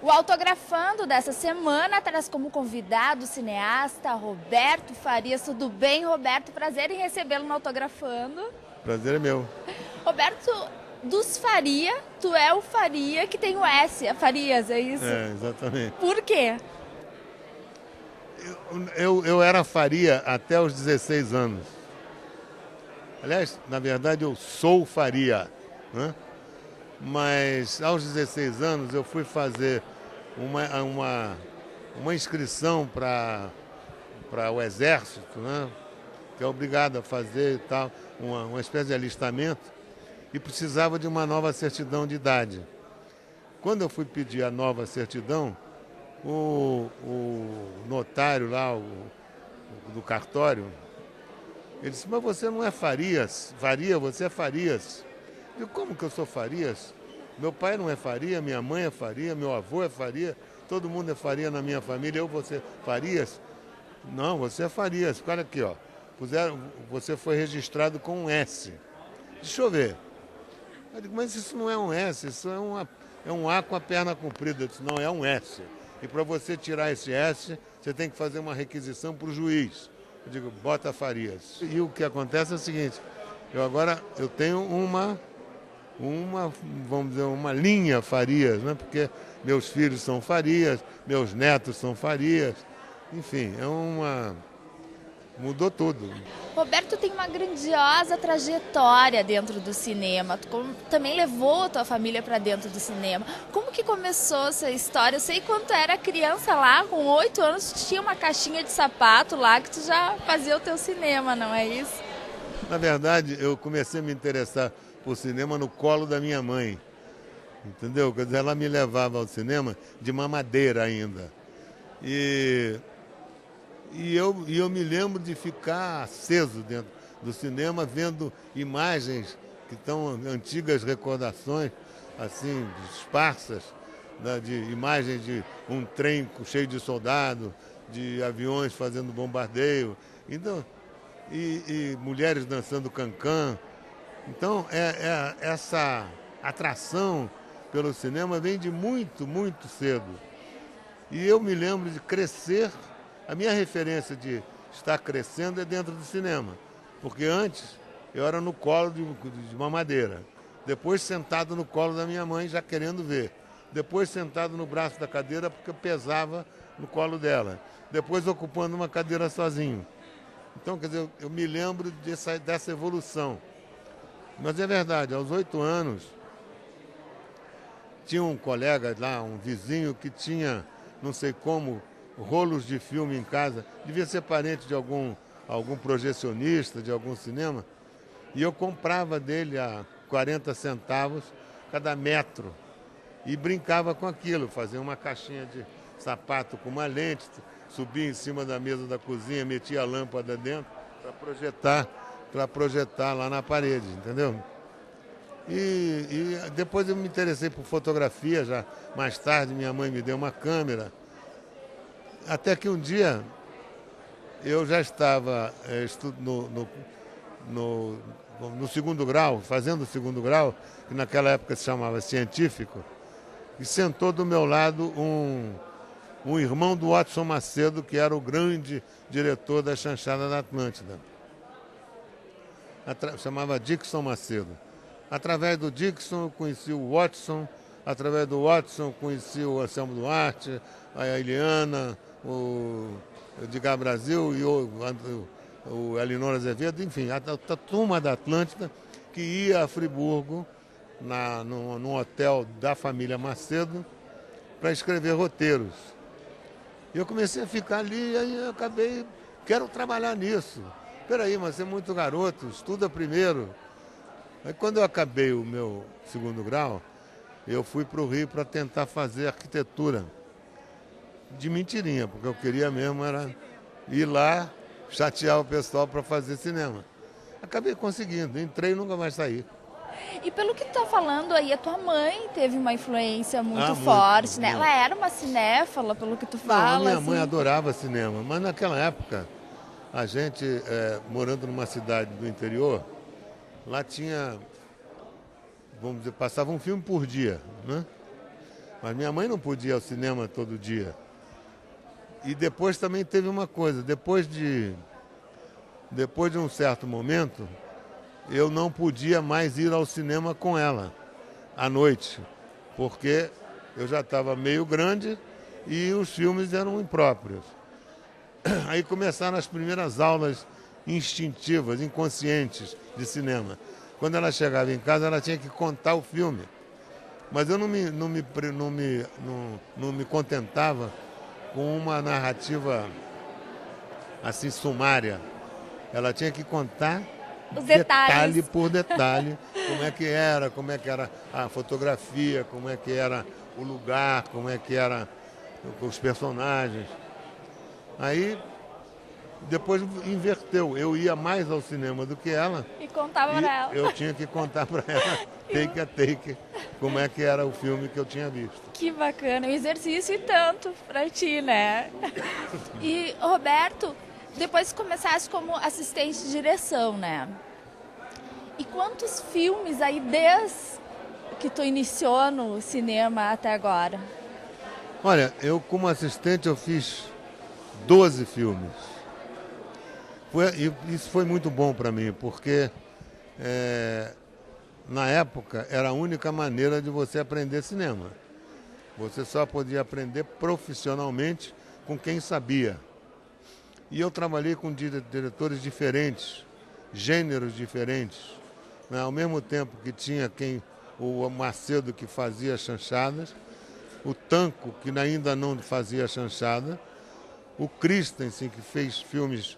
O Autografando dessa semana traz como convidado o cineasta Roberto Farias. Tudo bem, Roberto? Prazer em recebê-lo no Autografando. Prazer é meu. Roberto, dos Faria, tu é o Faria que tem o S, a Farias, é isso? É, exatamente. Por quê? Eu era Faria até os 16 anos. Aliás, na verdade, eu sou Faria, né? Mas aos 16 anos eu fui fazer uma inscrição para o Exército, né? Que é obrigado a fazer e tal, uma espécie de alistamento, e precisava de uma nova certidão de idade. Quando eu fui pedir a nova certidão, o notário lá, do cartório, ele disse: mas você não é Farias, Faria, você é Farias. Eu digo: como que eu sou Farias? Meu pai não é Faria, minha mãe é Faria, meu avô é Faria, todo mundo é Faria na minha família, eu vou ser Farias? Não, você é Farias. Olha aqui, ó. Você foi registrado com um S. Deixa eu ver. Eu digo: mas isso não é um S, isso é um A com a perna comprida. Eu disse: não, é um S. E para você tirar esse S, você tem que fazer uma requisição para o juiz. Eu digo: bota Farias. E o que acontece é o seguinte: eu tenho vamos dizer, uma linha Farias, né? Porque meus filhos são Farias, meus netos são Farias, enfim, mudou tudo. Roberto tem uma grandiosa trajetória dentro do cinema. Tu também levou a tua família para dentro do cinema. Como que começou essa história? Eu sei que quando tu era criança lá, com 8 anos, tu tinha uma caixinha de sapato lá que tu já fazia o teu cinema, não é isso? Na verdade, eu comecei a me interessar por cinema no colo da minha mãe, entendeu? Quer dizer, ela me levava ao cinema de mamadeira ainda. E eu me lembro de ficar aceso dentro do cinema, vendo imagens que estão antigas recordações, assim, esparsas, né, de imagens de um trem cheio de soldados, de aviões fazendo bombardeio, então, e mulheres dançando cancan. Então, essa atração pelo cinema vem de muito, muito cedo. E eu me lembro de crescer, a minha referência de estar crescendo é dentro do cinema. Porque antes eu era no colo de mamadeira, depois sentado no colo da minha mãe já querendo ver, depois sentado no braço da cadeira porque eu pesava no colo dela, depois ocupando uma cadeira sozinho. Então, quer dizer, eu me lembro dessa evolução. Mas é verdade, aos 8 anos, tinha um colega lá, um vizinho, que tinha, não sei como, rolos de filme em casa. Devia ser parente de algum projecionista, de algum cinema. E eu comprava dele a 40 centavos cada metro. E brincava com aquilo, fazia uma caixinha de sapato com uma lente, subia em cima da mesa da cozinha, metia a lâmpada dentro para projetar lá na parede, entendeu? E depois eu me interessei por fotografia, já mais tarde minha mãe me deu uma câmera. Até que um dia eu já estava no segundo grau, fazendo o segundo grau, que naquela época se chamava científico, e sentou do meu lado um irmão do Watson Macedo, que era o grande diretor da Chanchada da Atlântida. Chamava Dixon Macedo. Através do Dixon eu conheci o Watson, através do Watson conheci o Anselmo Duarte, a Eliana, o Edgar Brasil e o Elinor Azevedo, enfim, a turma da Atlântida que ia a Friburgo, num hotel da família Macedo, para escrever roteiros. E eu comecei a ficar ali e aí eu acabei, quero trabalhar nisso. Peraí, mas você é muito garoto, estuda primeiro. Aí quando eu acabei o meu segundo grau, eu fui para o Rio para tentar fazer arquitetura. De mentirinha, porque eu queria mesmo era ir lá, chatear o pessoal para fazer cinema. Acabei conseguindo, entrei e nunca mais saí. E pelo que tu tá falando aí, a tua mãe teve uma influência muito Muito, forte, né? muito. Ela era uma cinéfala, pelo que tu Não, fala. a minha mãe assim. adorava cinema, mas naquela época, a gente, morando numa cidade do interior, lá tinha, vamos dizer, passava um filme por dia, né? Mas minha mãe não podia ir ao cinema todo dia. E depois também teve uma coisa, depois de um certo momento, eu não podia mais ir ao cinema com ela à noite, porque eu já estava meio grande e os filmes eram impróprios. Aí começaram as primeiras aulas instintivas, inconscientes de cinema. Quando ela chegava em casa, ela tinha que contar o filme. Mas eu não me contentava com uma narrativa assim sumária. Ela tinha que contar Os detalhe detalhes. por detalhe, como é que era a fotografia, como é que era o lugar, como é que eram os personagens. Aí depois inverteu, eu ia mais ao cinema do que ela. E contava pra ela. Eu tinha que contar para ela, take a take, como é que era o filme que eu tinha visto. Que bacana, um exercício e tanto pra ti, né? E, Roberto, depois começaste como assistente de direção, né? E quantos filmes aí, desde que tu iniciou no cinema até agora? Olha, eu como assistente eu fiz 12 filmes. Isso foi muito bom para mim, porque na época era a única maneira de você aprender cinema. Você só podia aprender profissionalmente com quem sabia. E eu trabalhei com diretores diferentes, gêneros diferentes. Né? Ao mesmo tempo que tinha o Macedo que fazia chanchadas, o Tanco que ainda não fazia chanchada, o Christensen que fez filmes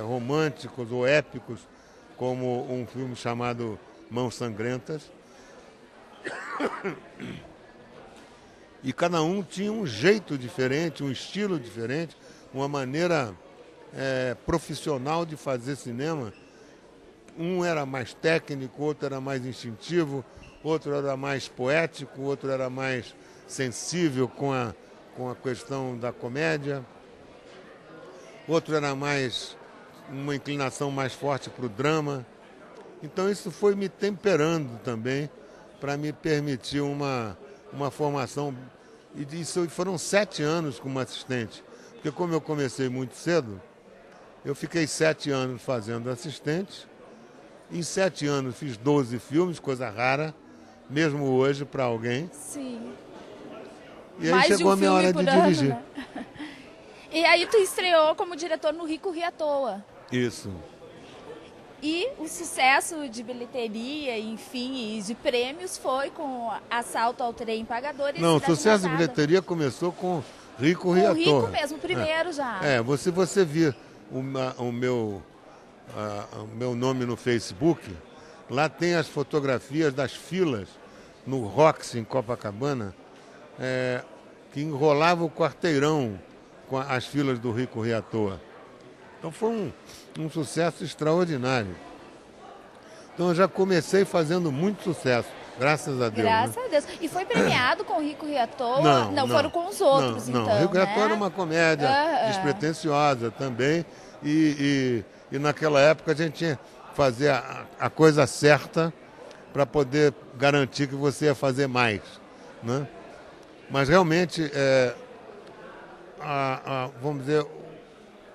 românticos ou épicos, como um filme chamado Mãos Sangrentas. E cada um tinha um jeito diferente, um estilo diferente, uma maneira profissional de fazer cinema. Um era mais técnico, outro era mais instintivo, outro era mais poético, outro era mais sensível com a questão da comédia. Outro era uma inclinação mais forte para o drama. Então isso foi me temperando também para me permitir uma formação. E isso foram 7 anos como assistente. Porque como eu comecei muito cedo, eu fiquei 7 anos fazendo assistente. Em 7 anos fiz 12 filmes, coisa rara, mesmo hoje para alguém. Sim. E aí chegou a minha hora de dirigir. Né? E aí tu estreou como diretor no Rico Ri à Toa. Isso. E o sucesso de bilheteria, enfim, e de prêmios foi com Assalto ao Trem Pagador. Não, o sucesso de bilheteria começou com Rico Ri à Toa. O Rico mesmo, primeiro já. Você vir o meu nome no Facebook, lá tem as fotografias das filas no Roxy, em Copacabana, que enrolava o quarteirão com as filas do Rico Ri à Toa. Então foi um sucesso extraordinário. Então eu já comecei fazendo muito sucesso, graças a Deus. Graças a Deus. E foi premiado com o Rico Ri à Toa? Não, foram com os outros, então, Não, Rico Ri à Toa né? era uma comédia despretensiosa também. E naquela época a gente tinha que fazer a coisa certa para poder garantir que você ia fazer mais, né? Mas realmente, vamos dizer,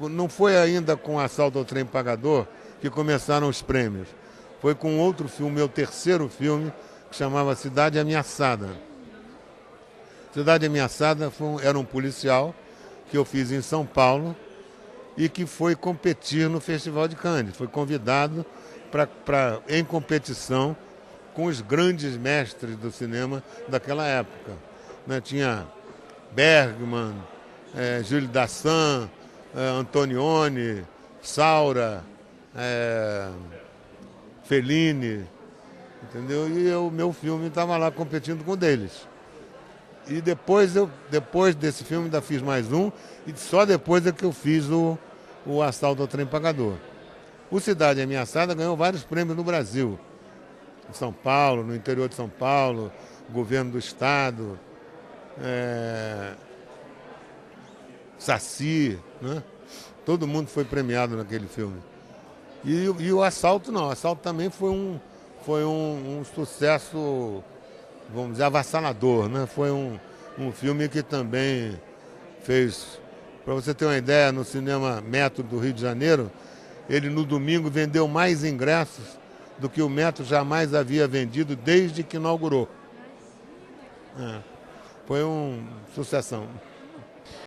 não foi ainda com Assalto ao Trem Pagador que começaram os prêmios. Foi com outro filme, meu terceiro filme, que chamava Cidade Ameaçada. Cidade Ameaçada era um policial que eu fiz em São Paulo e que foi competir no Festival de Cannes. Foi convidado em competição com os grandes mestres do cinema daquela época. Né? Tinha Bergman, Jules Dassin, Antonioni, Saura, Fellini, entendeu? E o meu filme estava lá competindo com o deles. E depois desse filme ainda fiz mais um, e só depois é que eu fiz o Assalto ao Trem Pagador. O Cidade Ameaçada ganhou vários prêmios no Brasil. Em São Paulo, no interior de São Paulo, governo do estado, Saci, né? Todo mundo foi premiado naquele filme. E o Assalto não, o Assalto também foi um sucesso vamos dizer, avassalador, né? Foi um filme que também fez, para você ter uma ideia, no Cinema Metro do Rio de Janeiro, ele no domingo vendeu mais ingressos do que o Metro jamais havia vendido desde que inaugurou. Foi uma sucessão.